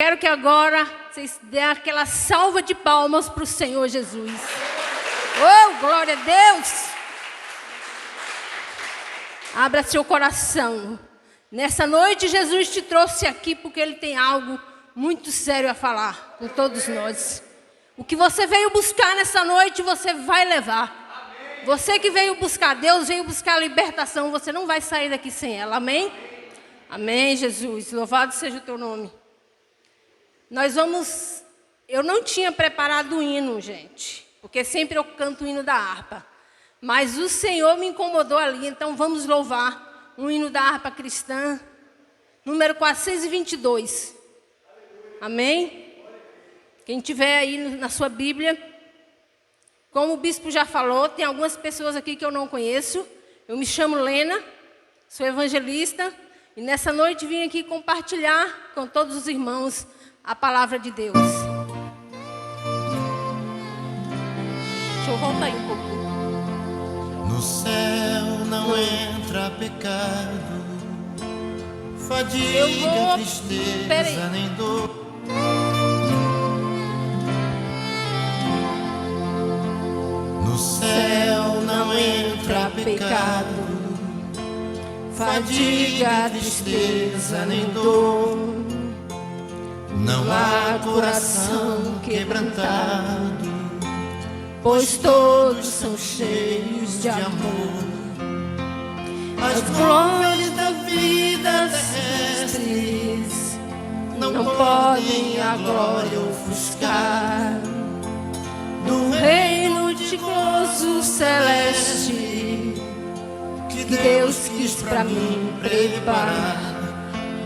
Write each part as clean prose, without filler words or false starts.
Quero que agora vocês dêem aquela salva de palmas para o Senhor Jesus. Oh, glória a Deus! Abra seu coração. Nessa noite, Jesus te trouxe aqui porque Ele tem algo muito sério a falar com todos nós. O que você veio buscar nessa noite, você vai levar. Amém. Você que veio buscar Deus, veio buscar a libertação, você não vai sair daqui sem ela. Amém? Amém, Jesus. Louvado seja o teu nome. Eu não tinha preparado o hino, gente, porque sempre eu canto o hino da harpa. Mas o Senhor me incomodou ali, então vamos louvar o hino da harpa cristã, número 422. Amém? Quem tiver aí na sua Bíblia, como o bispo já falou, tem algumas pessoas aqui que eu não conheço. Eu me chamo Lena, sou evangelista, e nessa noite vim aqui compartilhar com todos os irmãos a palavra de Deus. Deixa eu voltar aí um pouquinho. No céu não entra pecado, fadiga, tristeza, nem dor. No céu não entra pecado, fadiga, tristeza, nem dor. Não há coração quebrantado, pois todos são cheios de amor. As glórias da vida terrestres não podem a glória ofuscar do reino de gozo celeste que Deus quis pra mim preparar.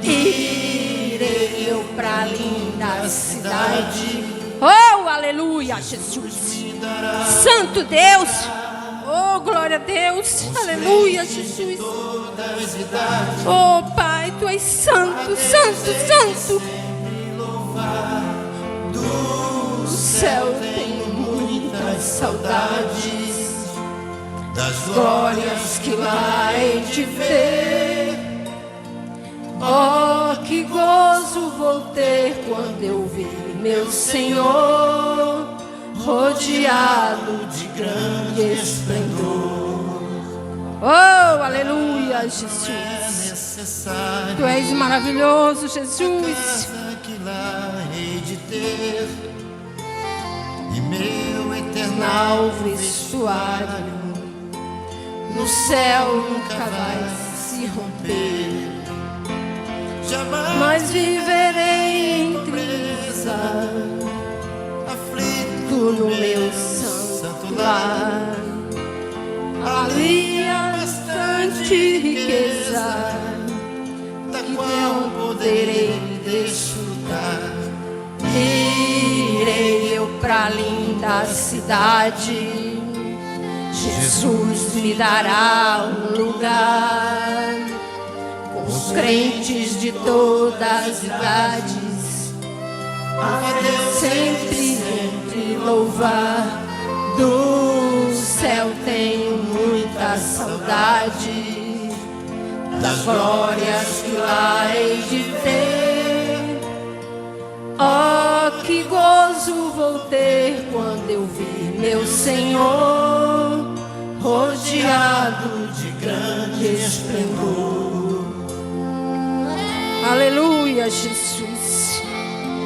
Irei eu pra linda cidade. Oh, aleluia, Jesus. Santo Deus. Oh, glória a Deus. Aleluia, Jesus. Oh, Pai, Tu és santo, santo, santo. Do céu tenho muitas saudades das glórias que lá hei de ver. Oh, que gozo vou ter quando eu ver meu Senhor rodeado de grande esplendor. Oh, aleluia, Jesus. Tu és maravilhoso, Jesus. Que lá hei de ter e meu eternal vestuário no céu nunca vai se romper. Mas viverei em tristeza, aflito no meu santo lar. Ali há bastante riqueza, da qual poderei desfrutar. Irei eu pra linda cidade, Jesus me dará um lugar. Os crentes de todas as idades, a Deus sempre louvar. Do céu tenho muita saudade das glórias que lá hei de ver. Oh, que gozo vou ter quando eu vir meu Senhor rodeado de grande esplendor. Aleluia, Jesus.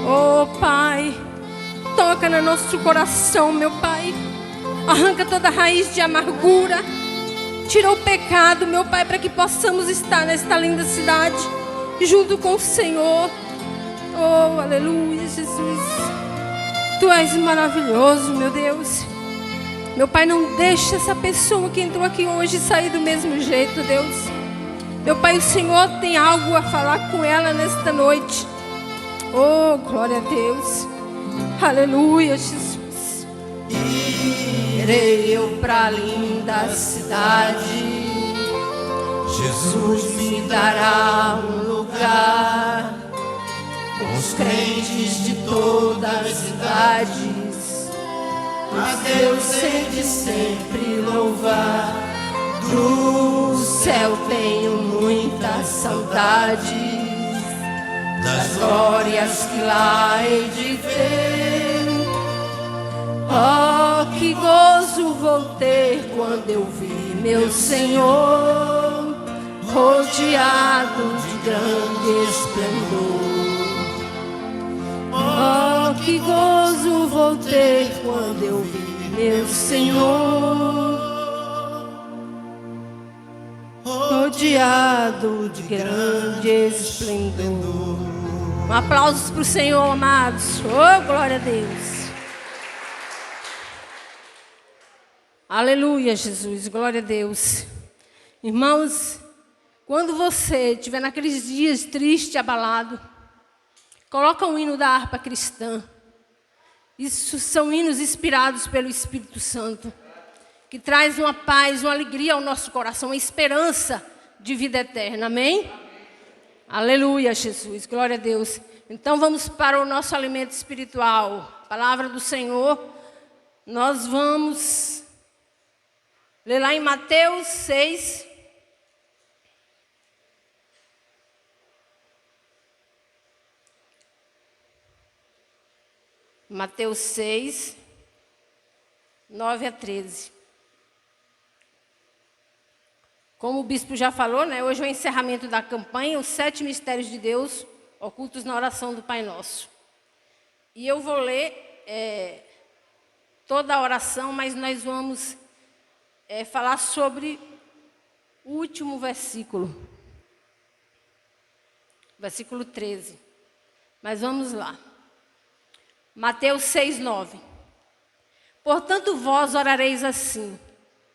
Oh, Pai, toca no nosso coração, meu Pai. Arranca toda raiz de amargura. Tira o pecado, meu Pai, para que possamos estar nesta linda cidade junto com o Senhor. Oh, aleluia, Jesus. Tu és maravilhoso, meu Deus. Meu Pai, não deixa essa pessoa que entrou aqui hoje sair do mesmo jeito, Deus. Meu Pai, o Senhor tem algo a falar com ela nesta noite. Oh, glória a Deus. Aleluia, Jesus. Irei eu pra linda cidade, Jesus me dará um lugar. Com os crentes de todas as idades, a Deus hei de sempre louvar. Do céu tenho muita saudade das glórias que lá hei de ver. Oh, que gozo vou ter quando eu vi meu Senhor rodeado de grande esplendor. Oh, que gozo vou ter quando eu vi meu Senhor rodeado de grande esplendor. Um aplauso para o Senhor, amados. Oh, glória a Deus. Aleluia, Jesus. Glória a Deus. Irmãos, quando você estiver naqueles dias triste, abalado, coloca um hino da harpa cristã. Isso são hinos inspirados pelo Espírito Santo, que traz uma paz, uma alegria ao nosso coração, uma esperança de vida eterna. Amém? Aleluia, Jesus. Glória a Deus. Então vamos para o nosso alimento espiritual. Palavra do Senhor. Nós vamos ler lá em Mateus 6. Mateus 6, 9 a 13. Como o bispo já falou, né, hoje é o encerramento da campanha, os 7 mistérios de Deus, ocultos na oração do Pai Nosso. E eu vou ler toda a oração, mas nós vamos falar sobre o último versículo. Versículo 13. Mas vamos lá. Mateus 6, 9. Portanto, vós orareis assim: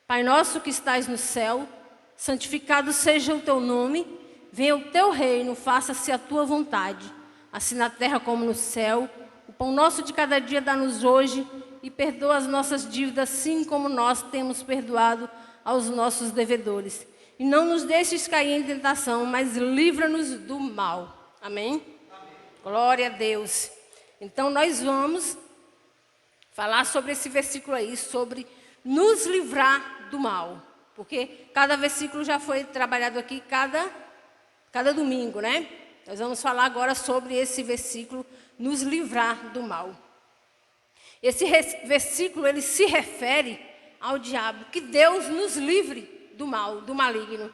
Pai nosso que estais no céu, santificado seja o teu nome, venha o teu reino, faça-se a tua vontade, assim na terra como no céu. O pão nosso de cada dia dá-nos hoje, e perdoa as nossas dívidas, assim como nós temos perdoado aos nossos devedores. E não nos deixes cair em tentação, mas livra-nos do mal. Amém? Amém. Glória a Deus. Então, nós vamos falar sobre esse versículo aí, sobre nos livrar do mal. Porque cada versículo já foi trabalhado aqui, cada domingo, né? Nós vamos falar agora sobre esse versículo, nos livrar do mal. Esse versículo, ele se refere ao diabo, que Deus nos livre do mal, do maligno.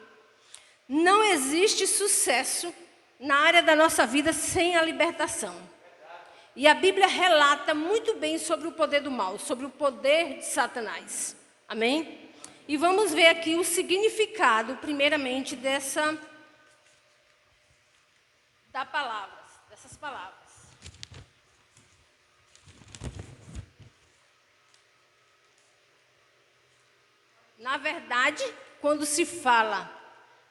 Não existe sucesso na área da nossa vida sem a libertação. E a Bíblia relata muito bem sobre o poder do mal, sobre o poder de Satanás. Amém? E vamos ver aqui o significado, primeiramente, dessas palavras. Na verdade, quando se fala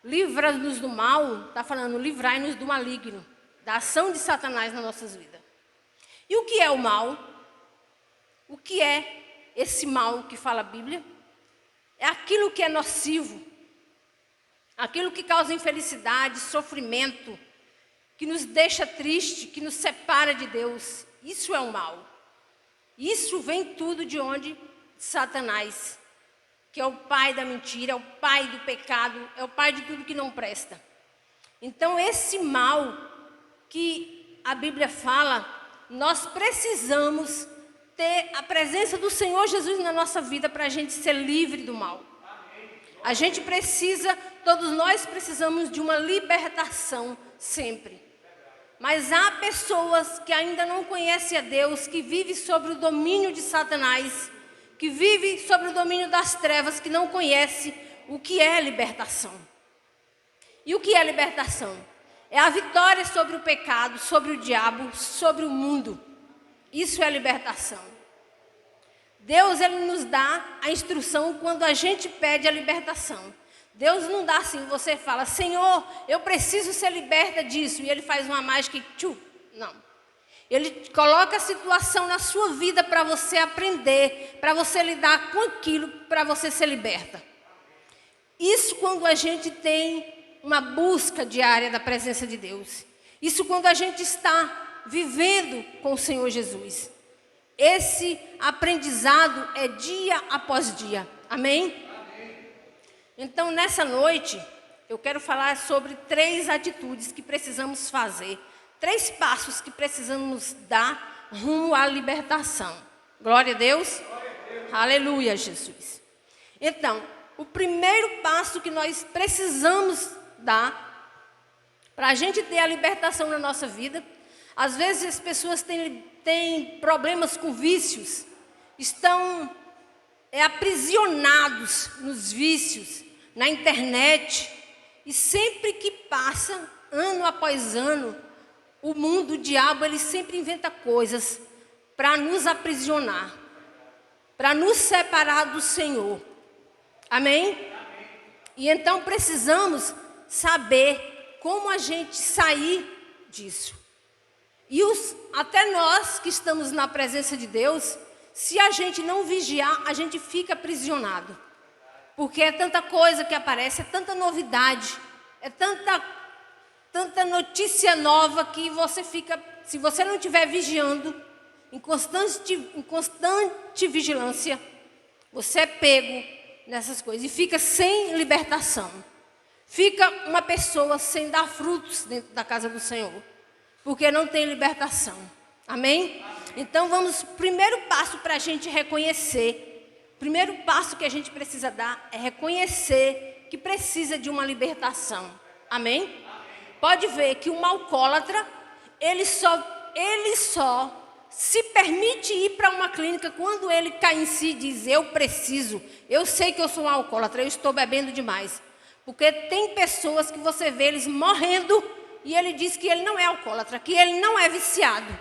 livra-nos do mal, está falando livrai-nos do maligno, da ação de Satanás nas nossas vidas. E o que é o mal? O que é esse mal que fala a Bíblia? É aquilo que é nocivo, aquilo que causa infelicidade, sofrimento, que nos deixa triste, que nos separa de Deus. Isso é o mal. Isso vem tudo de onde? De Satanás, que é o pai da mentira, é o pai do pecado, é o pai de tudo que não presta. Então, esse mal que a Bíblia fala, nós precisamos ter a presença do Senhor Jesus na nossa vida para a gente ser livre do mal. A gente precisa, todos nós precisamos de uma libertação sempre. Mas há pessoas que ainda não conhecem a Deus, que vivem sobre o domínio de Satanás, que vivem sobre o domínio das trevas, que não conhecem o que é libertação. E o que é libertação? É a vitória sobre o pecado, sobre o diabo, sobre o mundo. Isso é libertação. Deus, ele nos dá a instrução quando a gente pede a libertação. Deus não dá assim, você fala, Senhor, eu preciso ser liberta disso. E ele faz uma mágica e tchu, não. Ele coloca a situação na sua vida para você aprender, para você lidar com aquilo, para você ser liberta. Isso quando a gente tem uma busca diária da presença de Deus. Isso quando a gente está vivendo com o Senhor Jesus. Esse aprendizado é dia após dia. Amém? Amém. Então, nessa noite, eu quero falar sobre 3 atitudes que precisamos fazer. 3 passos que precisamos dar rumo à libertação. Glória a Deus. Aleluia, Jesus. Então, o primeiro passo que nós precisamos dar para a gente ter a libertação na nossa vida, às vezes as pessoas têm problemas com vícios, estão aprisionados nos vícios, na internet, e sempre que passa, ano após ano, o mundo, o diabo, ele sempre inventa coisas para nos aprisionar, para nos separar do Senhor. Amém? E então precisamos saber como a gente sair disso. E até nós que estamos na presença de Deus, se a gente não vigiar, a gente fica aprisionado. Porque é tanta coisa que aparece, é tanta novidade, é tanta notícia nova que você fica, se você não estiver vigiando, em constante vigilância, você é pego nessas coisas e fica sem libertação. Fica uma pessoa sem dar frutos dentro da casa do Senhor, porque não tem libertação. Amém? Então vamos, primeiro passo para a gente reconhecer, primeiro passo que a gente precisa dar é reconhecer que precisa de uma libertação. Amém? Pode ver que um alcoólatra, ele só se permite ir para uma clínica quando ele cai em si e diz, eu sei que eu sou um alcoólatra, eu estou bebendo demais. Porque tem pessoas que você vê eles morrendo e ele diz que ele não é alcoólatra, que ele não é viciado.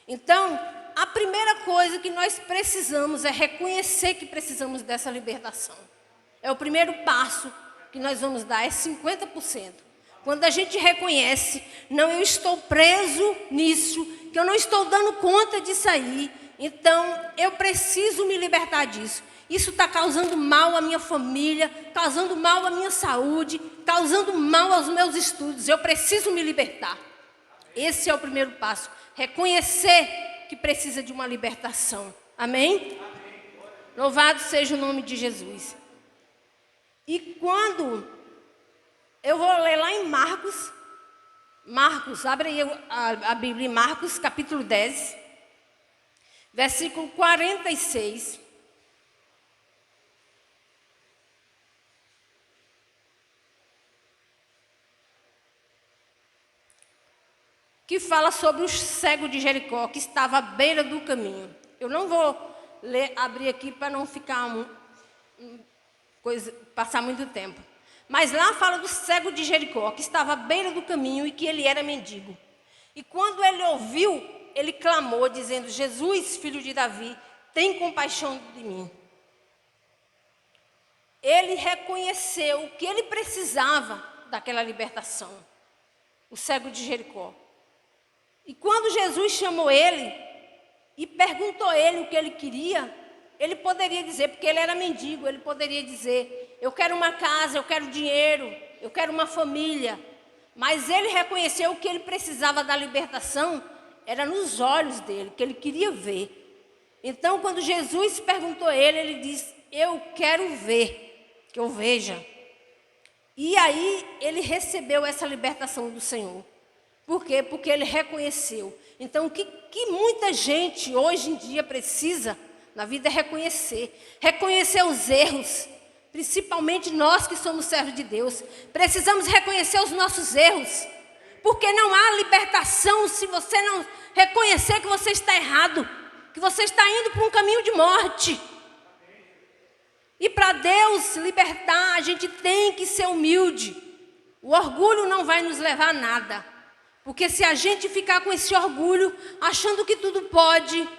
Então, a primeira coisa que nós precisamos é reconhecer que precisamos dessa libertação. É o primeiro passo que nós vamos dar, é 50%. Quando a gente reconhece, não, eu estou preso nisso, que eu não estou dando conta de sair, então eu preciso me libertar disso. Isso está causando mal à minha família, causando mal à minha saúde, causando mal aos meus estudos. Eu preciso me libertar. Esse é o primeiro passo. Reconhecer que precisa de uma libertação. Amém? Louvado seja o nome de Jesus. E quando eu vou ler lá em Marcos, abre aí a Bíblia em Marcos, capítulo 10, versículo 46. Que fala sobre o cego de Jericó, que estava à beira do caminho. Eu não vou abrir aqui para não ficar passar muito tempo. Mas lá fala do cego de Jericó, que estava à beira do caminho e que ele era mendigo. E quando ele ouviu, ele clamou, dizendo, Jesus, filho de Davi, tem compaixão de mim. Ele reconheceu que ele precisava daquela libertação. O cego de Jericó. E quando Jesus chamou ele e perguntou a ele o que ele queria, ele poderia dizer, porque ele era mendigo, ele poderia dizer, eu quero uma casa, eu quero dinheiro, eu quero uma família. Mas ele reconheceu que ele precisava da libertação, era nos olhos dele, que ele queria ver. Então, quando Jesus perguntou a ele, ele disse, eu quero ver, que eu veja. E aí, ele recebeu essa libertação do Senhor. Por quê? Porque ele reconheceu. Então, o que muita gente hoje em dia precisa na vida é reconhecer. Reconhecer os erros. Principalmente nós que somos servos de Deus. Precisamos reconhecer os nossos erros. Porque não há libertação se você não reconhecer que você está errado. Que você está indo para um caminho de morte. E para Deus libertar, a gente tem que ser humilde. O orgulho não vai nos levar a nada. Porque se a gente ficar com esse orgulho, achando que tudo pode,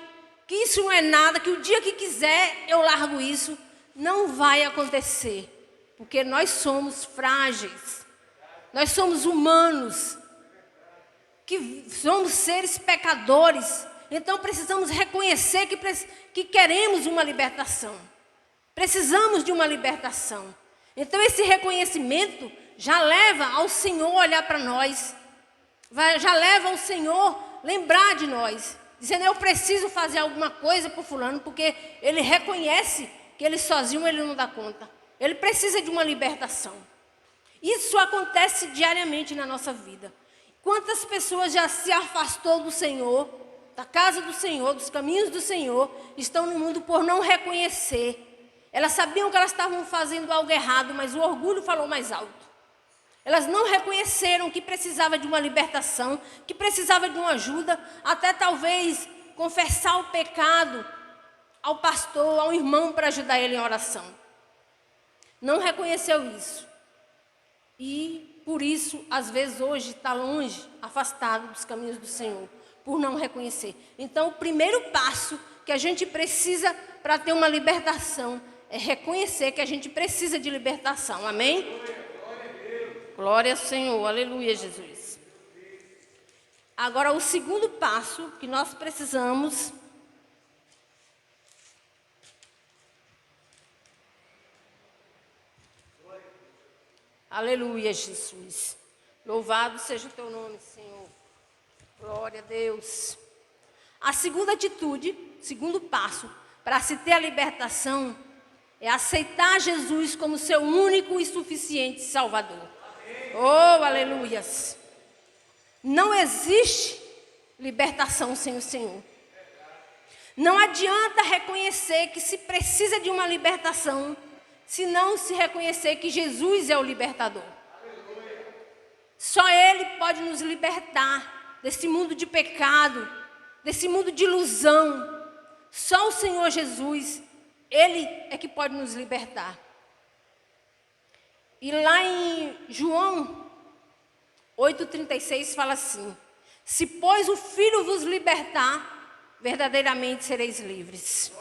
que isso não é nada, que o dia que quiser eu largo isso, não vai acontecer. Porque nós somos frágeis, nós somos humanos, que somos seres pecadores. Então precisamos reconhecer que queremos uma libertação. Precisamos de uma libertação. Então esse reconhecimento já leva ao Senhor olhar para nós. Já leva o Senhor lembrar de nós, dizendo, eu preciso fazer alguma coisa para o fulano, porque ele reconhece que ele sozinho ele não dá conta. Ele precisa de uma libertação. Isso acontece diariamente na nossa vida. Quantas pessoas já se afastou do Senhor, da casa do Senhor, dos caminhos do Senhor, estão no mundo por não reconhecer. Elas sabiam que elas estavam fazendo algo errado, mas o orgulho falou mais alto. Elas não reconheceram que precisava de uma libertação, que precisava de uma ajuda, até talvez confessar o pecado ao pastor, ao irmão, para ajudar ele em oração. Não reconheceu isso. E por isso, às vezes, hoje está longe, afastado dos caminhos do Senhor, por não reconhecer. Então, o primeiro passo que a gente precisa para ter uma libertação é reconhecer que a gente precisa de libertação. Amém? Glória ao Senhor, aleluia, Jesus. Agora, o segundo passo que nós precisamos aleluia, Jesus. Louvado seja o teu nome, Senhor. Glória a Deus. A segunda atitude, segundo passo, para se ter a libertação, é aceitar Jesus como seu único e suficiente Salvador. Oh, aleluias. Não existe libertação sem o Senhor. Não adianta reconhecer que se precisa de uma libertação, se não se reconhecer que Jesus é o libertador. Só Ele pode nos libertar desse mundo de pecado, desse mundo de ilusão. Só o Senhor Jesus, Ele é que pode nos libertar. E lá em João 8,36 fala assim: se pois o Filho vos libertar, verdadeiramente sereis livres.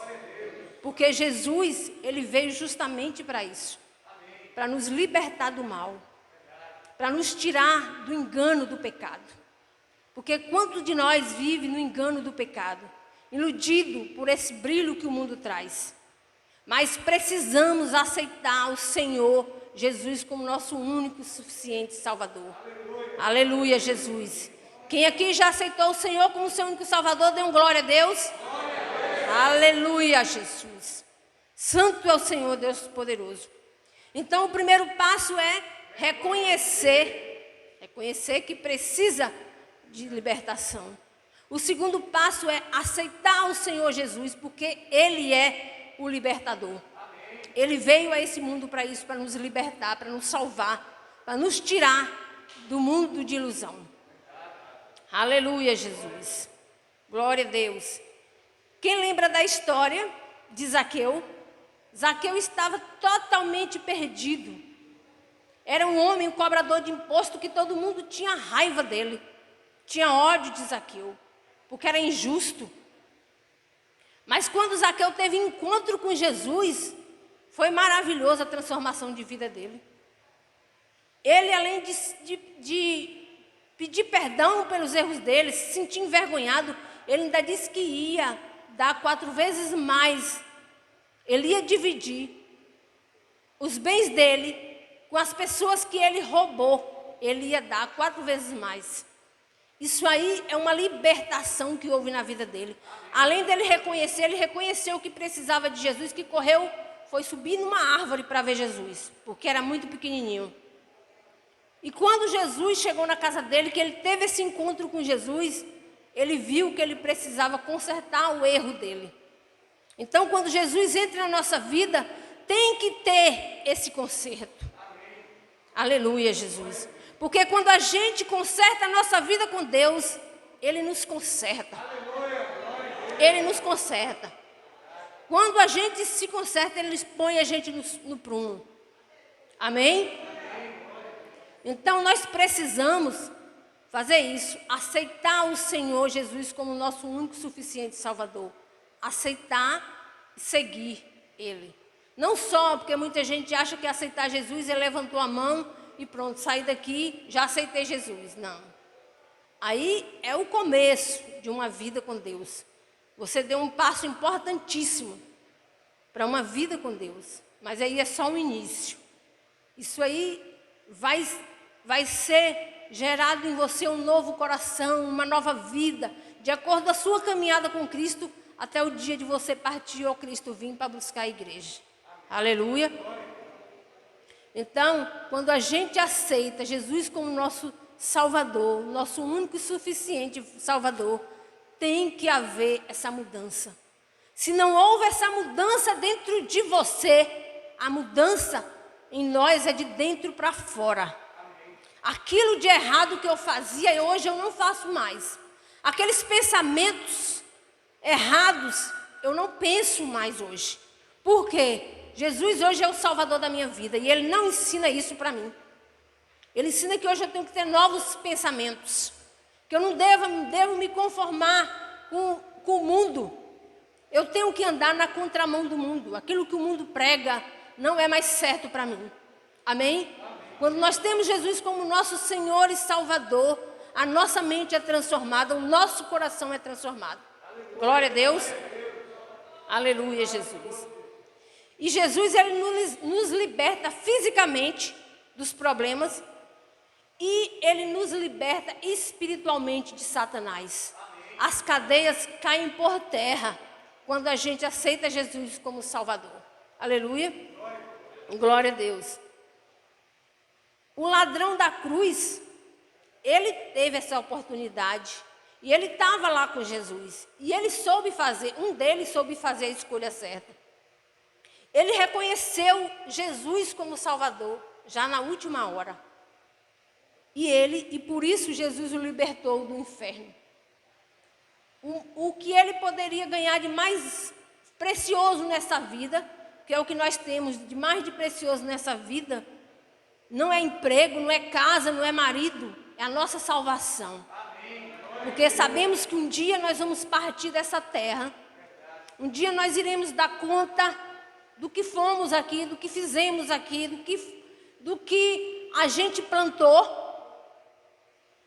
Porque Jesus, Ele veio justamente para isso. Para nos libertar do mal. Para nos tirar do engano do pecado. Porque quantos de nós vive no engano do pecado? Iludido por esse brilho que o mundo traz. Mas precisamos aceitar o Senhor Jesus como nosso único e suficiente Salvador. Aleluia, Jesus. Quem aqui já aceitou o Senhor como seu único Salvador, dê um glória a Deus. Aleluia, Jesus. Santo é o Senhor, Deus poderoso. Então, o primeiro passo é reconhecer que precisa de libertação. O segundo passo é aceitar o Senhor Jesus, porque Ele é o libertador. Ele veio a esse mundo para isso, para nos libertar, para nos salvar, para nos tirar do mundo de ilusão. Aleluia, Jesus. Glória a Deus. Quem lembra da história de Zaqueu? Zaqueu estava totalmente perdido. Era um homem, um cobrador de imposto, que todo mundo tinha raiva dele. Tinha ódio de Zaqueu, porque era injusto. Mas quando Zaqueu teve encontro com Jesus, foi maravilhosa a transformação de vida dele. Ele, além de pedir perdão pelos erros dele, se sentir envergonhado, ele ainda disse que ia dar 4 vezes mais. Ele ia dividir os bens dele com as pessoas que ele roubou. Ele ia dar 4 vezes mais. Isso aí é uma libertação que houve na vida dele. Além dele reconhecer, ele reconheceu que precisava de Jesus, que correu, foi subir numa árvore para ver Jesus, porque era muito pequenininho. E quando Jesus chegou na casa dele, que ele teve esse encontro com Jesus, ele viu que ele precisava consertar o erro dele. Então, quando Jesus entra na nossa vida, tem que ter esse conserto. Amém. Aleluia, Jesus. Porque quando a gente conserta a nossa vida com Deus, Ele nos conserta. Ele nos conserta. Quando a gente se conserta, Ele põe a gente no prumo. Amém? Então, nós precisamos fazer isso. Aceitar o Senhor Jesus como nosso único e suficiente Salvador. Aceitar e seguir Ele. Não só porque muita gente acha que aceitar Jesus, ele levantou a mão e pronto, saí daqui, já aceitei Jesus. Não. Aí é o começo de uma vida com Deus. Você deu um passo importantíssimo para uma vida com Deus. Mas aí é só o início. Isso aí vai ser gerado em você um novo coração, uma nova vida, de acordo com a sua caminhada com Cristo, até o dia de você partir ou Cristo vir para buscar a igreja. Aleluia. Então, quando a gente aceita Jesus como nosso Salvador, nosso único e suficiente Salvador, tem que haver essa mudança. Se não houver essa mudança dentro de você, a mudança em nós é de dentro para fora. Aquilo de errado que eu fazia, hoje eu não faço mais. Aqueles pensamentos errados, eu não penso mais hoje. Por quê? Jesus hoje é o Salvador da minha vida e Ele não ensina isso para mim. Ele ensina que hoje eu tenho que ter novos pensamentos. Que eu não devo me conformar com o mundo. Eu tenho que andar na contramão do mundo. Aquilo que o mundo prega não é mais certo para mim. Amém? Quando nós temos Jesus como nosso Senhor e Salvador, a nossa mente é transformada, o nosso coração é transformado. Glória a Deus. Aleluia, Jesus. E Jesus, Ele nos liberta fisicamente dos problemas e Ele nos liberta espiritualmente de Satanás. As cadeias caem por terra quando a gente aceita Jesus como Salvador. Aleluia. Glória a Deus. O ladrão da cruz, ele teve essa oportunidade. E ele estava lá com Jesus. E ele soube fazer, um deles soube fazer a escolha certa. Ele reconheceu Jesus como Salvador, já na última hora. E por isso Jesus o libertou do inferno. O que ele poderia ganhar de mais precioso nessa vida, que é o que nós temos de mais de precioso nessa vida, não é emprego, não é casa, não é marido, é a nossa salvação. Porque sabemos que um dia nós vamos partir dessa terra, um dia nós iremos dar conta do que fomos aqui, do que fizemos aqui, do que a gente plantou.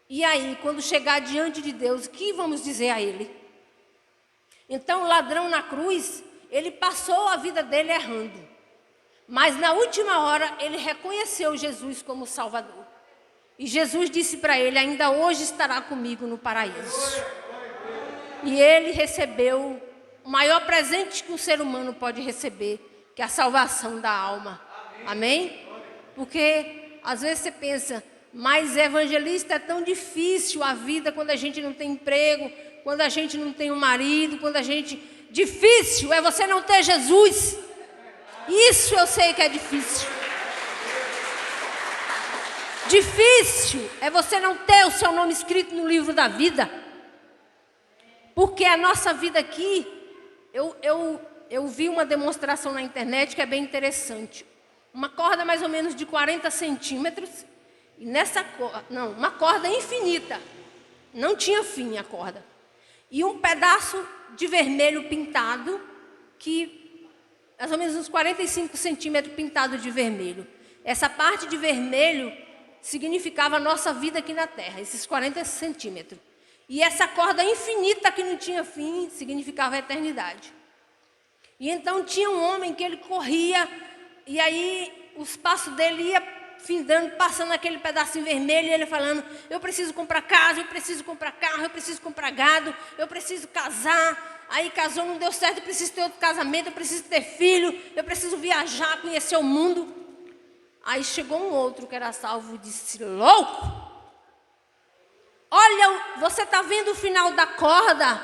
E aí, quando chegar diante de Deus, o que vamos dizer a Ele? Então, o ladrão na cruz, ele passou a vida dele errando. Mas na última hora, ele reconheceu Jesus como Salvador. E Jesus disse para ele, ainda hoje estará comigo no paraíso. E ele recebeu o maior presente que um ser humano pode receber, que é a salvação da alma. Amém? Porque às vezes você pensa, mas evangelista é tão difícil a vida quando a gente não tem emprego, quando a gente não tem um marido, quando a gente... Difícil é você não ter Jesus. Isso eu sei que é difícil. Difícil é você não ter o seu nome escrito no livro da vida. Porque a nossa vida aqui, eu vi uma demonstração na internet que é bem interessante. Uma corda mais ou menos de 40 centímetros. E nessa corda, uma corda infinita. Não tinha fim a corda. E um pedaço de vermelho pintado, que mais ou menos uns 45 centímetros pintado de vermelho. Essa parte de vermelho significava a nossa vida aqui na terra, esses 40 centímetros. E essa corda infinita que não tinha fim significava a eternidade. E então tinha um homem que ele corria, e aí os passos dele ia findando, passando aquele pedacinho vermelho, e ele falando, eu preciso comprar casa, eu preciso comprar carro, eu preciso comprar gado, eu preciso casar. Aí casou, não deu certo, eu preciso ter outro casamento, eu preciso ter filho, eu preciso viajar, conhecer o mundo. Aí chegou um outro que era salvo e disse, louco, olha, você está vendo o final da corda?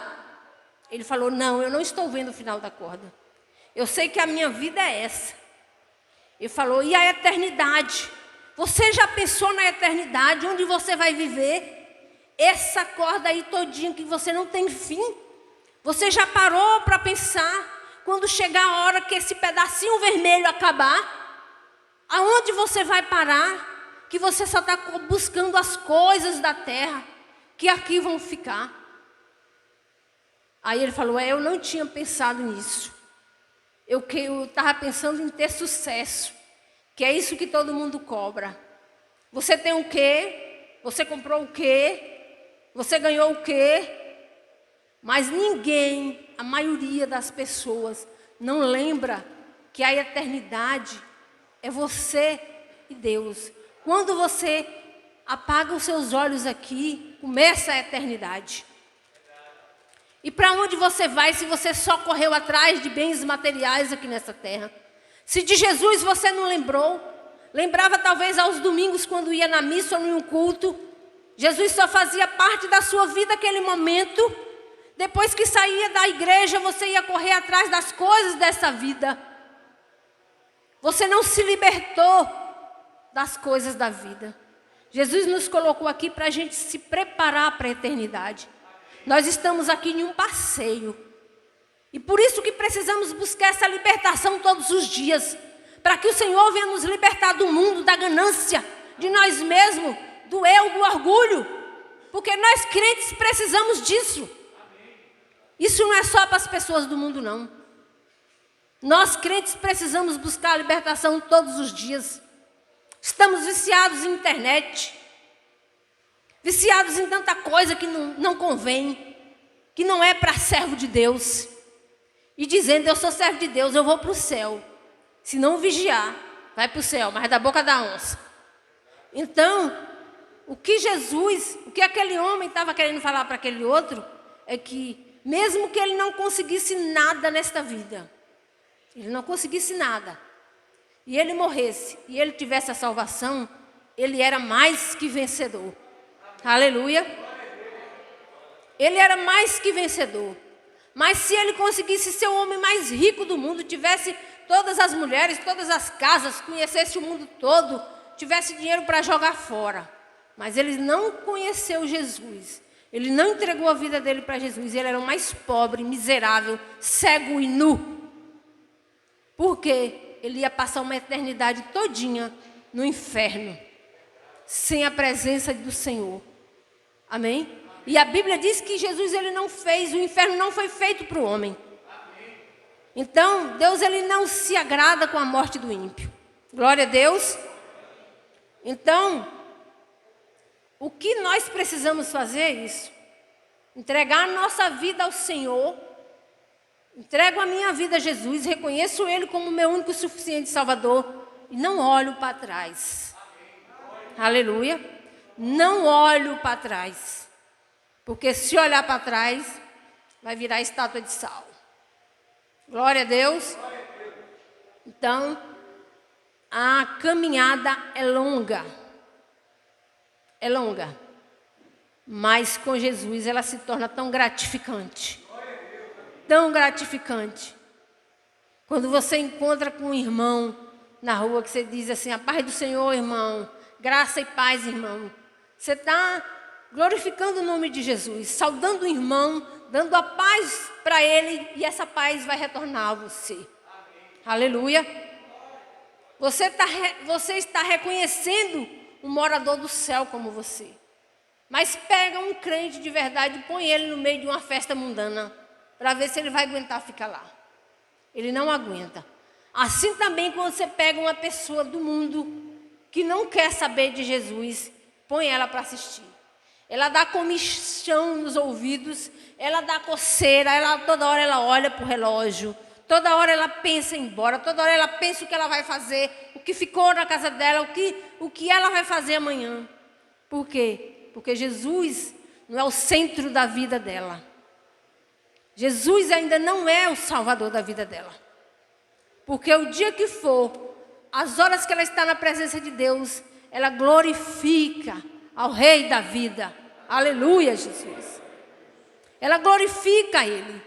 Ele falou, não, eu não estou vendo o final da corda. Eu sei que a minha vida é essa. Ele falou, e a eternidade? Você já pensou na eternidade, onde você vai viver? Essa corda aí todinha que você não tem fim. Você já parou para pensar, quando chegar a hora que esse pedacinho vermelho acabar, aonde você vai parar? Que você só está buscando as coisas da terra, que aqui vão ficar. Aí ele falou, eu não tinha pensado nisso. Eu estava pensando em ter sucesso, que é isso que todo mundo cobra. Você tem o quê? Você comprou o quê? Você ganhou o quê? Mas ninguém, a maioria das pessoas, não lembra que a eternidade é você e Deus. Quando você apaga os seus olhos aqui, começa a eternidade. E para onde você vai se você só correu atrás de bens materiais aqui nessa terra? Se de Jesus você não lembrou, lembrava talvez aos domingos quando ia na missa ou em um culto, Jesus só fazia parte da sua vida aquele momento. Depois que saía da igreja, você ia correr atrás das coisas dessa vida. Você não se libertou das coisas da vida. Jesus nos colocou aqui para a gente se preparar para a eternidade. Nós estamos aqui em um passeio. E por isso que precisamos buscar essa libertação todos os dias. Para que o Senhor venha nos libertar do mundo, da ganância, de nós mesmos, do eu, do orgulho. Porque nós crentes precisamos disso. Isso não é só para as pessoas do mundo, não. Nós crentes precisamos buscar a libertação todos os dias. Estamos viciados em internet. Viciados em tanta coisa que não convém. Que não é para servo de Deus. E dizendo, eu sou servo de Deus, eu vou para o céu. Se não vigiar, vai para o céu, mas da boca da onça. Então, o que aquele homem estava querendo falar para aquele outro, é que mesmo que ele não conseguisse nada nesta vida, ele não conseguisse nada, e ele morresse, e ele tivesse a salvação, ele era mais que vencedor. Aleluia. Ele era mais que vencedor. Mas se ele conseguisse ser o homem mais rico do mundo, tivesse todas as mulheres, todas as casas, conhecesse o mundo todo, tivesse dinheiro para jogar fora. Mas ele não conheceu Jesus. Ele não entregou a vida dele para Jesus. Ele era o mais pobre, miserável, cego e nu. Por quê? Ele ia passar uma eternidade todinha no inferno, sem a presença do Senhor. Amém? E a Bíblia diz que Jesus ele não fez, o inferno não foi feito para o homem. Então, Deus ele não se agrada com a morte do ímpio. Glória a Deus. Então, o que nós precisamos fazer é isso. Entregar a nossa vida ao Senhor. Entrego a minha vida a Jesus. Reconheço Ele como meu único e suficiente Salvador. E não olho para trás. Aleluia. Não olho para trás. Porque se olhar para trás, vai virar estátua de sal. Glória a Deus. Então, a caminhada é longa. É longa. Mas com Jesus ela se torna tão gratificante. Tão gratificante. Quando você encontra com um irmão na rua que você diz assim, a paz do Senhor, irmão. Graça e paz, irmão. Você está glorificando o nome de Jesus, saudando o irmão, dando a paz para ele, e essa paz vai retornar a você. Amém. Aleluia. Você está reconhecendo um morador do céu como você. Mas pega um crente de verdade e põe ele no meio de uma festa mundana, para ver se ele vai aguentar ficar lá. Ele não aguenta. Assim também quando você pega uma pessoa do mundo que não quer saber de Jesus, põe ela para assistir. Ela dá comichão nos ouvidos, ela dá coceira, toda hora ela olha para o relógio, toda hora ela pensa em ir embora, toda hora ela pensa o que ela vai fazer, o que ficou na casa dela, o que ela vai fazer amanhã. Por quê? Porque Jesus não é o centro da vida dela. Jesus ainda não é o salvador da vida dela. Porque o dia que for, as horas que ela está na presença de Deus, ela glorifica ao Rei da vida. Aleluia, Jesus. Ela glorifica Ele.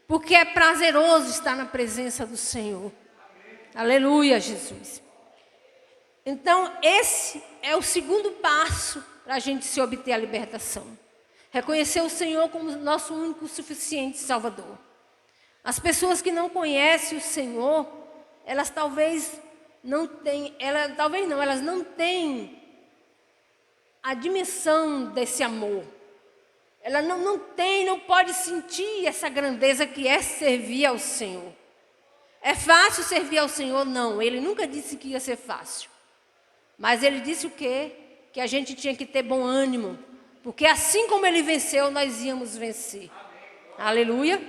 Porque é prazeroso estar na presença do Senhor. Aleluia, Jesus. Então, esse é o segundo passo para a gente se obter a libertação. Reconhecer o Senhor como nosso único e suficiente Salvador. As pessoas que não conhecem o Senhor, elas talvez não tenham, elas não têm a dimensão desse amor. Ela não pode sentir essa grandeza que é servir ao Senhor. É fácil servir ao Senhor? Não, Ele nunca disse que ia ser fácil. Mas Ele disse o quê? Que a gente tinha que ter bom ânimo. Porque assim como Ele venceu, nós íamos vencer. Aleluia.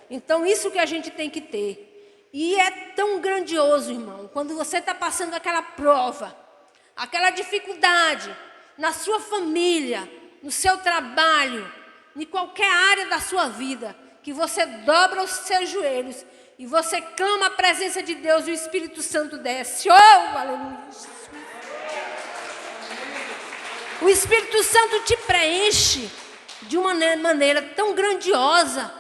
Então isso que a gente tem que ter. E é tão grandioso, irmão, quando você está passando aquela prova, aquela dificuldade, na sua família, no seu trabalho, em qualquer área da sua vida, que você dobra os seus joelhos e você clama a presença de Deus e o Espírito Santo desce. Oh, aleluia! O Espírito Santo te preenche de uma maneira tão grandiosa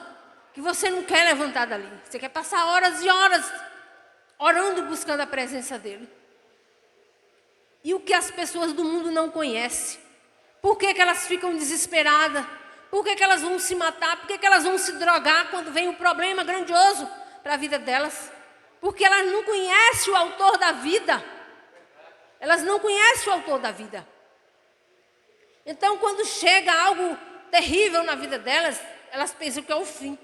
que você não quer levantar dali. Você quer passar horas e horas orando, buscando a presença dele. E o que as pessoas do mundo não conhecem? Por que elas ficam desesperadas? Por que elas vão se matar? Por que elas vão se drogar quando vem um problema grandioso para a vida delas? Porque elas não conhecem o autor da vida. Elas não conhecem o autor da vida. Então, quando chega algo terrível na vida delas, elas pensam que é o fim.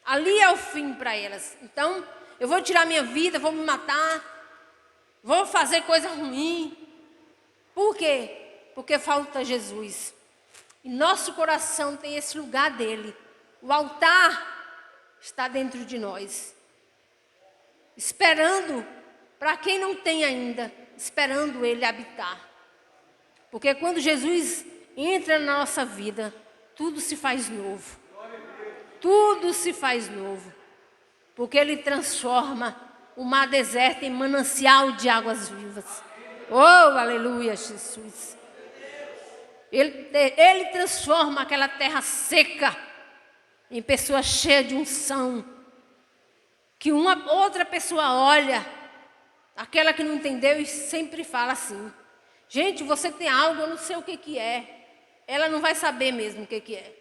Ali é o fim para elas. Então, eu vou tirar minha vida, vou me matar, vou fazer coisa ruim. Por quê? Porque falta Jesus. E nosso coração tem esse lugar dele. O altar está dentro de nós. Esperando, para quem não tem ainda, esperando ele habitar. Porque quando Jesus entra na nossa vida, tudo se faz novo. Tudo se faz novo. Porque ele transforma o mar deserto em manancial de águas vivas. Oh, aleluia, Jesus. Ele transforma aquela terra seca em pessoa cheia de unção. Que uma outra pessoa olha, aquela que não entendeu e sempre fala assim: gente, você tem algo, eu não sei o que é. Ela não vai saber mesmo o que é.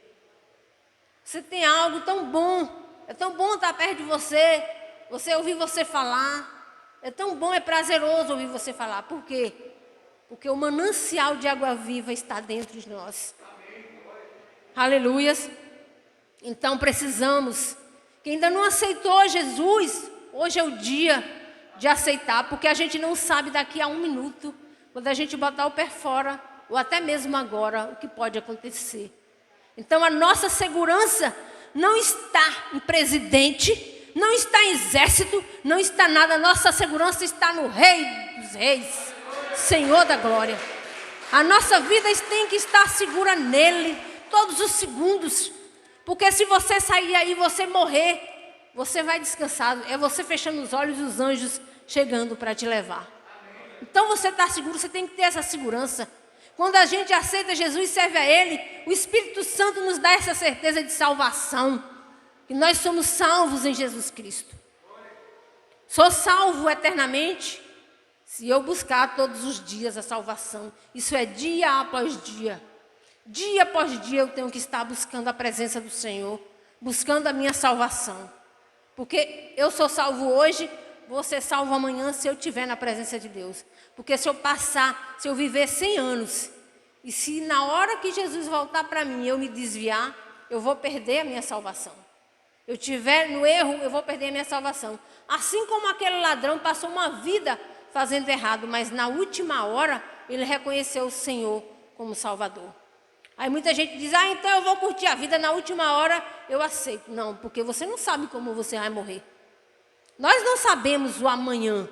Você tem algo tão bom. É tão bom estar perto de você. Você ouvir você falar. É tão bom, é prazeroso ouvir você falar. Por quê? Porque o manancial de água viva está dentro de nós. Aleluias. Então precisamos. Quem ainda não aceitou Jesus, hoje é o dia de aceitar. Porque a gente não sabe daqui a 1 minuto, quando a gente botar o pé fora, ou até mesmo agora, o que pode acontecer. Então a nossa segurança não está em presidente, não está em exército, não está nada. A nossa segurança está no Rei dos Reis, Senhor da Glória. A nossa vida tem que estar segura nele, todos os segundos. Porque se você sair aí e você morrer, você vai descansado. É você fechando os olhos e os anjos chegando para te levar. Então você está seguro, você tem que ter essa segurança. Quando a gente aceita Jesus e serve a Ele, o Espírito Santo nos dá essa certeza de salvação. Que nós somos salvos em Jesus Cristo. Sou salvo eternamente se eu buscar todos os dias a salvação. Isso é dia após dia. Dia após dia eu tenho que estar buscando a presença do Senhor. Buscando a minha salvação. Porque eu sou salvo hoje, vou ser salvo amanhã se eu estiver na presença de Deus. Porque se eu passar, se eu viver 100 anos, e se na hora que Jesus voltar para mim eu me desviar, eu vou perder a minha salvação. Eu estiver no erro, eu vou perder a minha salvação. Assim como aquele ladrão passou uma vida fazendo errado, mas na última hora ele reconheceu o Senhor como Salvador. Aí muita gente diz: então eu vou curtir a vida, na última hora eu aceito. Não, porque você não sabe como você vai morrer. Nós não sabemos o amanhã.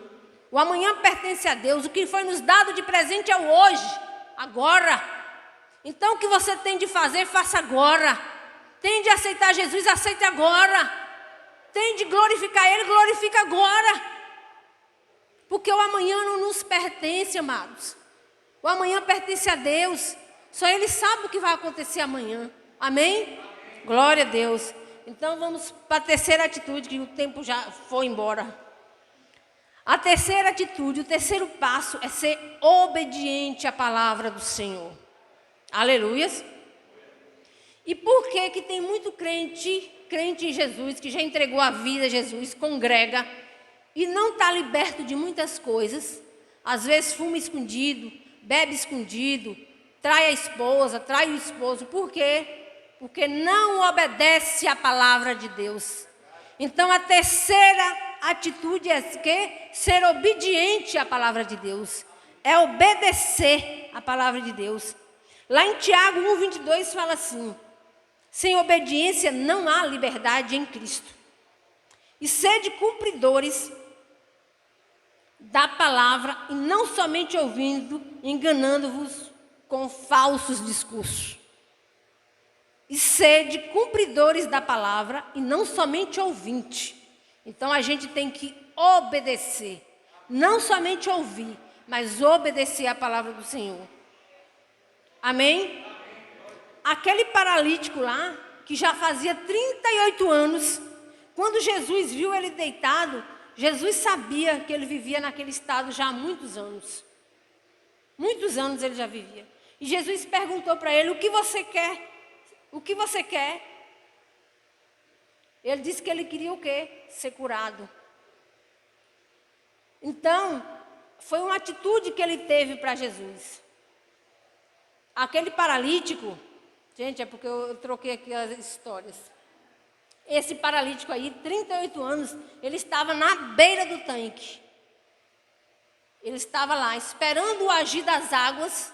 O amanhã pertence a Deus. O que foi nos dado de presente é o hoje, agora. Então o que você tem de fazer, faça agora. Tem de aceitar Jesus, aceite agora. Tem de glorificar Ele, glorifica agora. Porque o amanhã não nos pertence, amados. O amanhã pertence a Deus. Só Ele sabe o que vai acontecer amanhã. Amém? Glória a Deus. Então vamos para a terceira atitude, que o tempo já foi embora. A terceira atitude, o terceiro passo é ser obediente à palavra do Senhor. Aleluias. E por que tem muito crente em Jesus, que já entregou a vida a Jesus, congrega, e não está liberto de muitas coisas? Às vezes fuma escondido, bebe escondido, trai a esposa, trai o esposo. Por quê? Porque não obedece à palavra de Deus. Então a terceira atitude é que? Ser obediente à palavra de Deus. É obedecer à palavra de Deus. Lá em Tiago 1:22 fala assim: sem obediência não há liberdade em Cristo. E sede cumpridores da palavra, e não somente ouvindo, enganando-vos com falsos discursos. E sede cumpridores da palavra, e não somente ouvinte. Então a gente tem que obedecer. Não somente ouvir, mas obedecer à palavra do Senhor. Amém? Aquele paralítico lá, que já fazia 38 anos, quando Jesus viu ele deitado, Jesus sabia que ele vivia naquele estado já há muitos anos. Muitos anos ele já vivia. E Jesus perguntou para ele: o que você quer? O que você quer? Ele disse que ele queria o quê? Ser curado. Então, foi uma atitude que ele teve para Jesus. Aquele paralítico, gente, é porque eu troquei aqui as histórias. Esse paralítico aí, 38 anos, ele estava na beira do tanque. Ele estava lá, esperando o agir das águas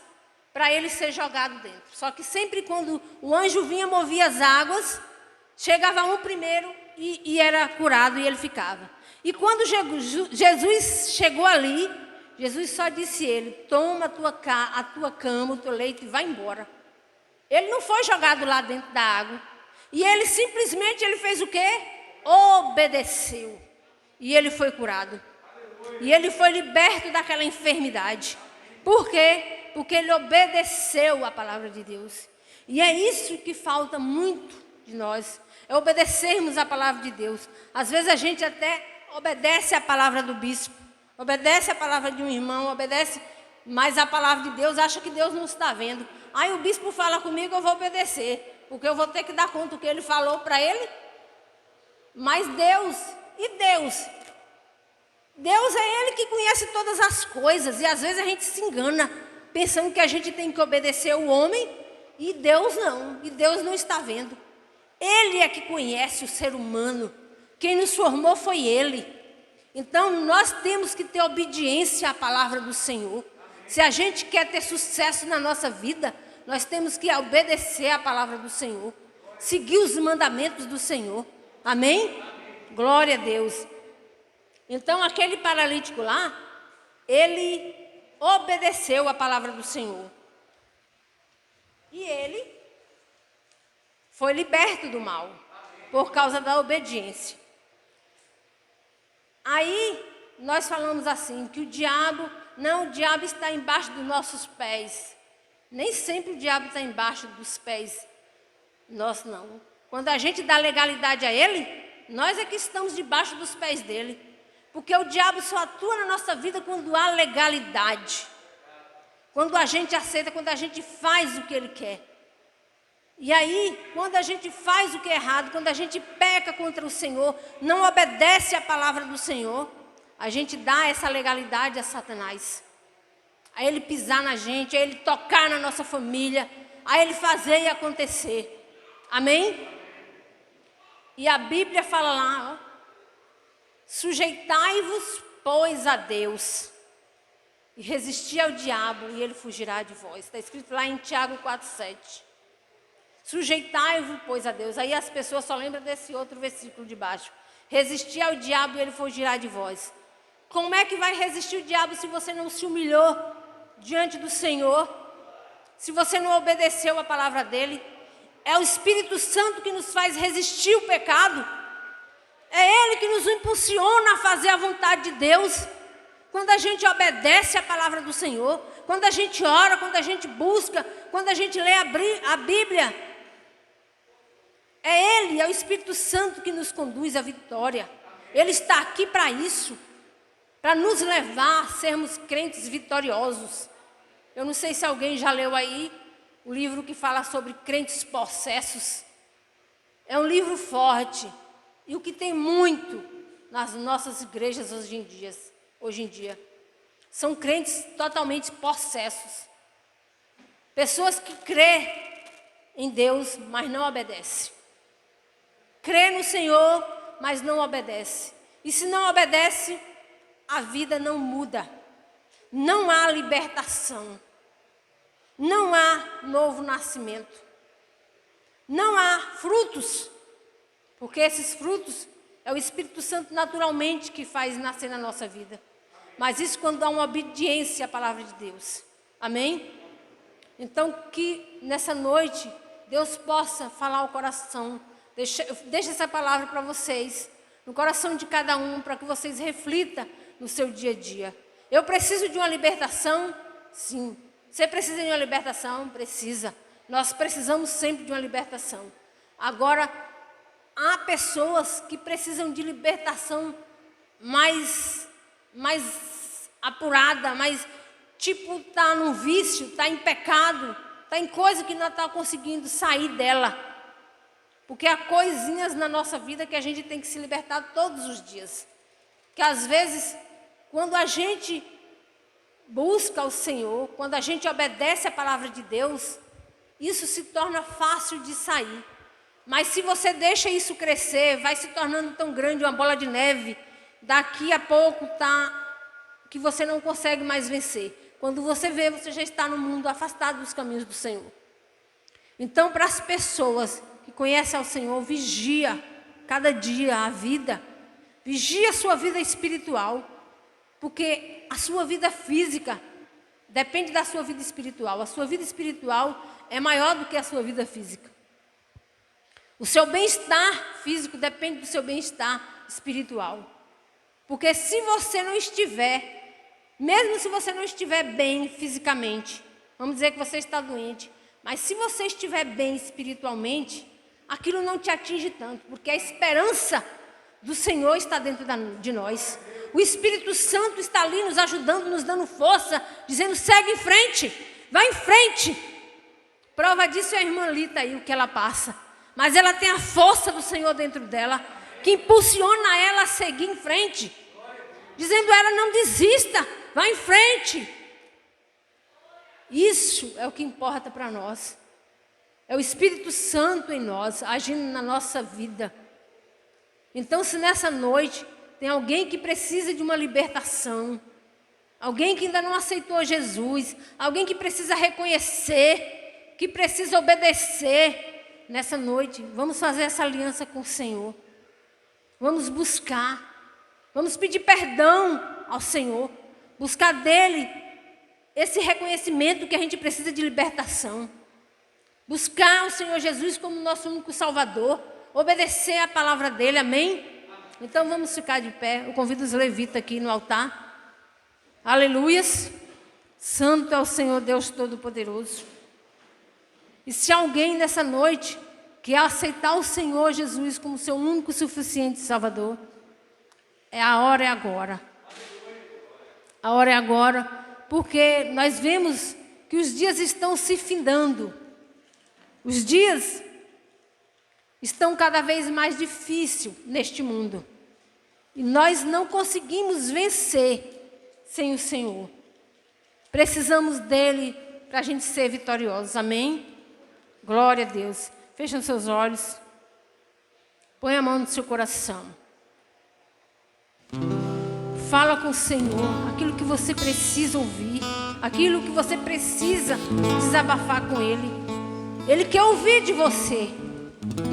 para ele ser jogado dentro. Só que sempre quando o anjo vinha, movia as águas, chegava um primeiro e era curado e ele ficava. E quando Jesus chegou ali, Jesus só disse a ele: toma a tua cama, o teu leito e vai embora. Ele não foi jogado lá dentro da água. E ele simplesmente fez o quê? Obedeceu. E ele foi curado. E ele foi liberto daquela enfermidade. Por quê? Porque ele obedeceu a palavra de Deus. E é isso que falta muito de nós. É obedecermos a palavra de Deus. Às vezes a gente até obedece a palavra do bispo. Obedece a palavra de um irmão. Obedece, mas a palavra de Deus acha que Deus não está vendo. Aí o bispo fala comigo, eu vou obedecer. Porque eu vou ter que dar conta do que ele falou para ele. Mas Deus, Deus é Ele que conhece todas as coisas. E às vezes a gente se engana, pensando que a gente tem que obedecer o homem. E Deus não. E Deus não está vendo. Ele é que conhece o ser humano. Quem nos formou foi Ele. Então nós temos que ter obediência à palavra do Senhor. Se a gente quer ter sucesso na nossa vida, nós temos que obedecer à palavra do Senhor. Seguir os mandamentos do Senhor. Amém? Glória a Deus. Então aquele paralítico lá, ele obedeceu à palavra do Senhor. E ele foi liberto do mal, por causa da obediência. Aí nós falamos assim, que o diabo está embaixo dos nossos pés. Nem sempre o diabo está embaixo dos pés. Nós não. Quando a gente dá legalidade a ele, nós é que estamos debaixo dos pés dele. Porque o diabo só atua na nossa vida quando há legalidade. Quando a gente aceita, quando a gente faz o que ele quer. E aí, quando a gente faz o que é errado, quando a gente peca contra o Senhor, não obedece à palavra do Senhor, a gente dá essa legalidade a Satanás. A ele pisar na gente, a ele tocar na nossa família, a ele fazer e acontecer. Amém? E a Bíblia fala lá, ó, sujeitai-vos, pois, a Deus, e resisti ao diabo, e ele fugirá de vós. Está escrito lá em Tiago 4,7. Sujeitai-vos, pois, a Deus. Aí as pessoas só lembram desse outro versículo de baixo. Resistir ao diabo, e ele fugirá de vós. Como é que vai resistir o diabo se você não se humilhou diante do Senhor? Se você não obedeceu a palavra dele? É o Espírito Santo que nos faz resistir o pecado. É Ele que nos impulsiona a fazer a vontade de Deus. Quando a gente obedece a palavra do Senhor, quando a gente ora, quando a gente busca, quando a gente lê a Bíblia, é Ele, é o Espírito Santo que nos conduz à vitória. Ele está aqui para isso, para nos levar a sermos crentes vitoriosos. Eu não sei se alguém já leu aí o livro que fala sobre crentes possessos. É um livro forte. E o que tem muito nas nossas igrejas hoje em dia, são crentes totalmente possessos. Pessoas que crê em Deus, mas não obedecem. Crê no Senhor, mas não obedece. E se não obedece, a vida não muda. Não há libertação. Não há novo nascimento. Não há frutos. Porque esses frutos é o Espírito Santo naturalmente que faz nascer na nossa vida. Mas isso quando há uma obediência à palavra de Deus. Amém? Então que nessa noite Deus possa falar ao coração. Deixa essa palavra para vocês. No coração de cada um, para que vocês reflitam no seu dia a dia. Eu preciso de uma libertação? Sim. Você precisa de uma libertação? Precisa. Nós precisamos sempre de uma libertação. Agora, há pessoas que precisam de libertação mais apurada, mais tipo, está num vício, está em pecado, está em coisa que não está conseguindo sair dela. Porque há coisinhas na nossa vida que a gente tem que se libertar todos os dias. Que às vezes, quando a gente busca o Senhor, quando a gente obedece a palavra de Deus, isso se torna fácil de sair. Mas se você deixa isso crescer, vai se tornando tão grande, uma bola de neve, daqui a pouco que você não consegue mais vencer. Quando você vê, você já está no mundo afastado dos caminhos do Senhor. Então, para as pessoas que conhecem ao Senhor, vigia cada dia a vida, vigia a sua vida espiritual, porque a sua vida física depende da sua vida espiritual. A sua vida espiritual é maior do que a sua vida física. O seu bem-estar físico depende do seu bem-estar espiritual. Porque se você não estiver, mesmo se você não estiver bem fisicamente, vamos dizer que você está doente, mas se você estiver bem espiritualmente, aquilo não te atinge tanto, porque a esperança do Senhor está dentro de nós. O Espírito Santo está ali nos ajudando, nos dando força, dizendo, segue em frente, vai em frente. Prova disso é a irmã Lita aí, o que ela passa. Mas ela tem a força do Senhor dentro dela, que impulsiona ela a seguir em frente, dizendo a ela, não desista, vá em frente. Isso é o que importa para nós. É o Espírito Santo em nós, agindo na nossa vida. Então, se nessa noite tem alguém que precisa de uma libertação, alguém que ainda não aceitou Jesus, alguém que precisa reconhecer, que precisa obedecer, nessa noite, vamos fazer essa aliança com o Senhor. Vamos buscar, vamos pedir perdão ao Senhor, buscar dele esse reconhecimento que a gente precisa de libertação. Buscar o Senhor Jesus como nosso único Salvador, obedecer a palavra dele, amém? Então vamos ficar de pé, eu convido os levitas aqui no altar. Aleluias, santo é o Senhor Deus Todo-Poderoso. E se alguém nessa noite quer aceitar o Senhor Jesus como seu único e suficiente Salvador, a hora é agora. A hora é agora, porque nós vemos que os dias estão se findando. Os dias estão cada vez mais difíceis neste mundo. E nós não conseguimos vencer sem o Senhor. Precisamos dele para a gente ser vitoriosos, amém? Glória a Deus. Feche os seus olhos. Põe a mão no seu coração. Fala com o Senhor aquilo que você precisa ouvir, aquilo que você precisa desabafar com Ele. Ele quer ouvir de você.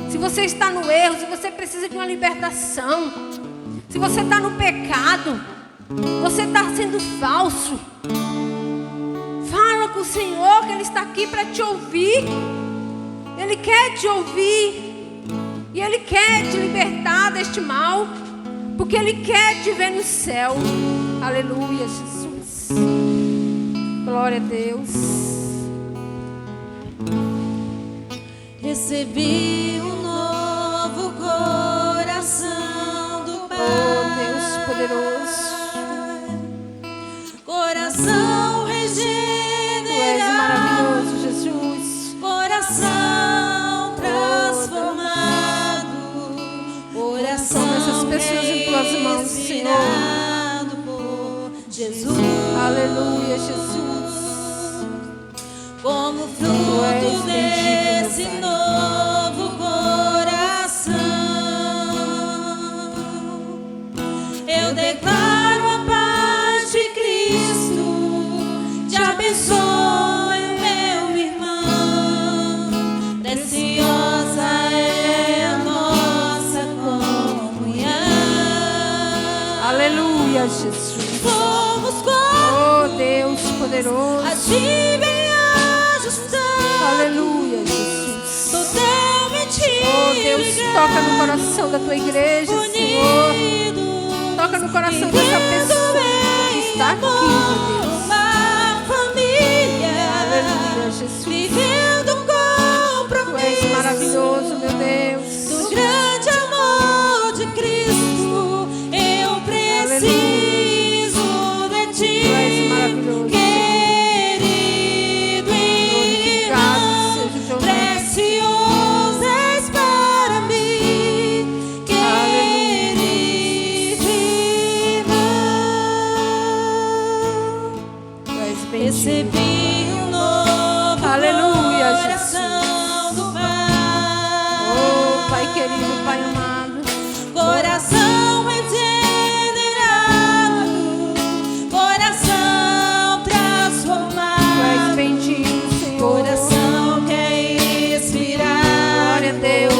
Se você está no erro, se você precisa de uma libertação, se você está no pecado, você está sendo falso, fala com o Senhor que Ele está aqui para te ouvir. Ele quer te ouvir e Ele quer te libertar deste mal, porque Ele quer te ver no céu. Aleluia, Jesus. Glória a Deus. Recebi um novo coração do Pai. Oh, Deus poderoso. Coração regenerado. Tu és maravilhoso, Jesus. Coração transformado. Coração essas pessoas em tuas mãos, Senhor. por Jesus. Aleluia, Jesus. Como fruto desse novo coração, eu declaro a paz de Cristo. Te abençoe, meu irmão. Preciosa é a nossa comunhão. Aleluia, Jesus. Somos Oh, corpo, Deus poderoso. agir bem ajustado. Aleluia, Jesus. Totalmente Oh, Deus, toca no coração da tua igreja, Senhor. Toca no coração dessa pessoa que está aqui, meu Deus. Uma família Jesus. vivendo um compromisso. Tu és maravilhoso, meu Deus. Do grande amor de Cristo, eu preciso de ti. Tu és maravilhoso. Querido irmão, Glorificado seja o teu nome. precioso és para mim. Querido irmão, Tu és bendito. recebi um novo Aleluia, coração do Pai. Oh, Pai querido, Pai amado. Coração regenerado, coração Tu és transformado, bendito, Senhor. coração que é inspirado. Glória a Deus.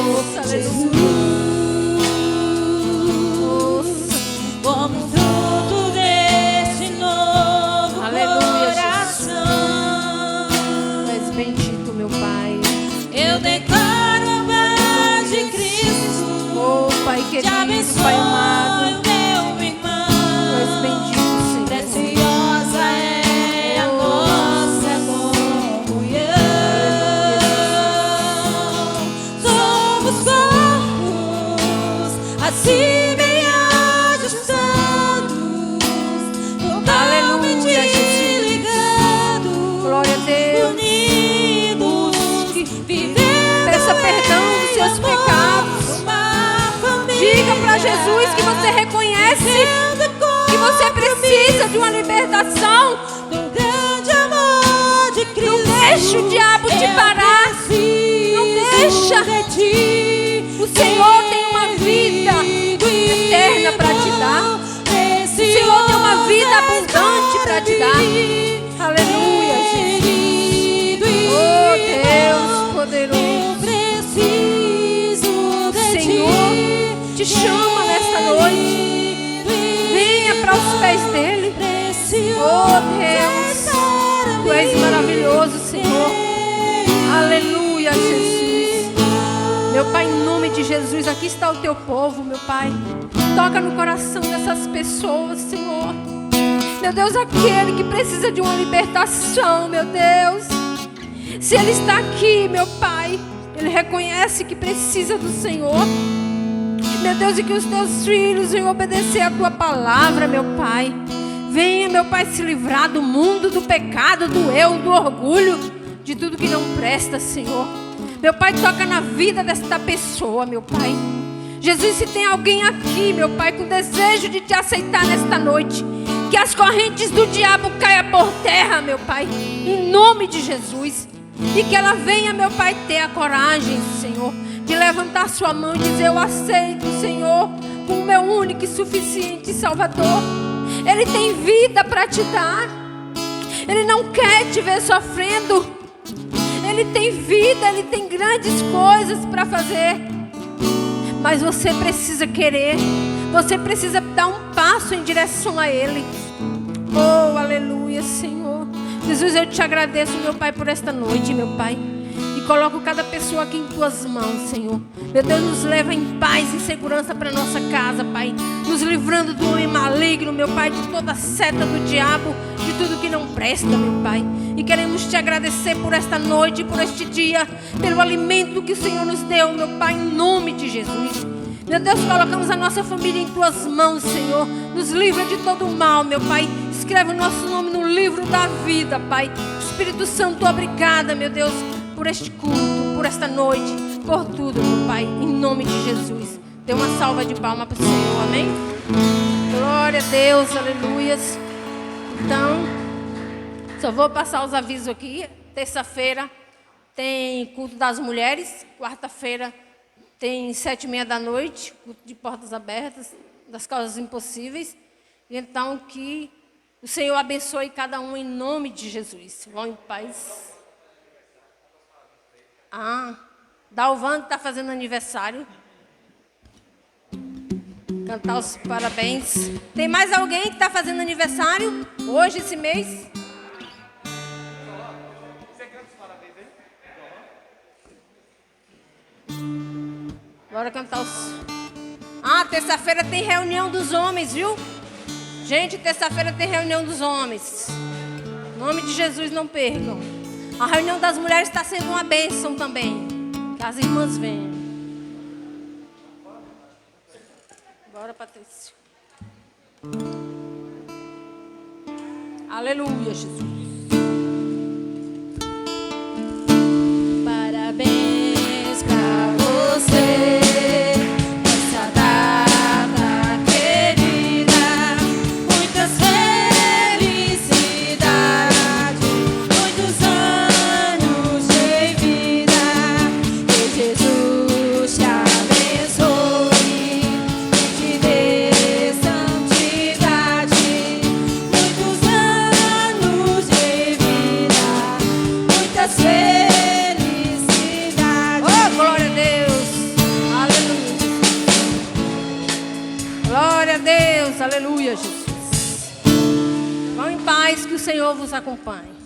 Jesus, Aleluia. como fruto deste novo Aleluia, coração, Tu és bendito, meu Pai. eu declaro a paz de Cristo. Oh, Pai Te querido, abençoe, Pai amado. meu irmão. Tu és bendito, Senhor. Preciosa é a nossa comunhão. Somos corpos assim bem ajustados, totalmente Aleluia, Jesus. ligados, Glória a Deus. unidos, vivendo Peça perdão dos seus em amor, pecados. uma família. Diga para Jesus que você reconhece que você precisa de uma libertação. Do grande amor de Cristo. Não deixa o diabo te parar. Não deixa. O Senhor tem uma vida eterna para te dar. O Senhor tem uma vida abundante para te dar. Aleluia, Jesus. Oh, Deus poderoso. Senhor te chama nesta noite. Venha para os pés dele. Oh, Deus, Tu és maravilhoso, Senhor. Aleluia, Jesus. Meu Pai, em nome de Jesus, aqui está o Teu povo, meu Pai. Toca no coração dessas pessoas, Senhor. Meu Deus, aquele que precisa de uma libertação, meu Deus. Se ele está aqui, meu Pai, ele reconhece que precisa do Senhor. Meu Deus, e que os Teus filhos venham obedecer a Tua palavra, meu Pai. Venha, meu Pai, se livrar do mundo, do pecado, do eu, do orgulho, de tudo que não presta, Senhor. Meu Pai, toca na vida desta pessoa, meu Pai. Jesus, se tem alguém aqui, meu Pai, com desejo de Te aceitar nesta noite, que as correntes do diabo caiam por terra, meu Pai, em nome de Jesus. E que ela venha, meu Pai, ter a coragem, Senhor, de levantar sua mão e dizer: eu aceito, Senhor, como meu único e suficiente Salvador. Ele tem vida para te dar. Ele não quer te ver sofrendo. Ele tem vida, Ele tem grandes coisas para fazer. Mas você precisa querer. Você precisa dar um passo em direção a Ele. Oh, aleluia, Senhor. Jesus, eu te agradeço, meu Pai, por esta noite, meu Pai. E coloco cada pessoa aqui em Tuas mãos, Senhor. Meu Deus, nos leva em paz e segurança para nossa casa, Pai. Nos livrando do homem maligno, meu Pai, de toda seta do diabo, de tudo que não presta, meu Pai. E queremos Te agradecer por esta noite, por este dia, pelo alimento que o Senhor nos deu, meu Pai, em nome de Jesus. Meu Deus, colocamos a nossa família em Tuas mãos, Senhor. Nos livra de todo o mal, meu Pai. Escreve o nosso nome no livro da vida, Pai. Espírito Santo, obrigada, meu Deus, por este culto, por esta noite, por tudo, meu Pai, em nome de Jesus. Dê uma salva de palmas para o Senhor, amém? Glória a Deus, aleluias. Então, só vou passar os avisos aqui. Terça-feira tem culto das mulheres. Quarta-feira tem 7h30 da noite, culto de portas abertas, das causas impossíveis. E então que o Senhor abençoe cada um em nome de Jesus. Vão em paz. Dalvan está fazendo aniversário. Cantar os parabéns. Tem mais alguém que está fazendo aniversário hoje, esse mês? Você canta os parabéns aí? Bora cantar os... terça-feira tem reunião dos homens, viu? Gente, terça-feira tem reunião dos homens. Em nome de Jesus, não percam. A reunião das mulheres está sendo uma bênção também. Que as irmãs venham. Bora, Patrícia. Aleluia, Jesus. Parabéns pra você. Aleluia, Jesus. Vão em paz, que o Senhor vos acompanhe.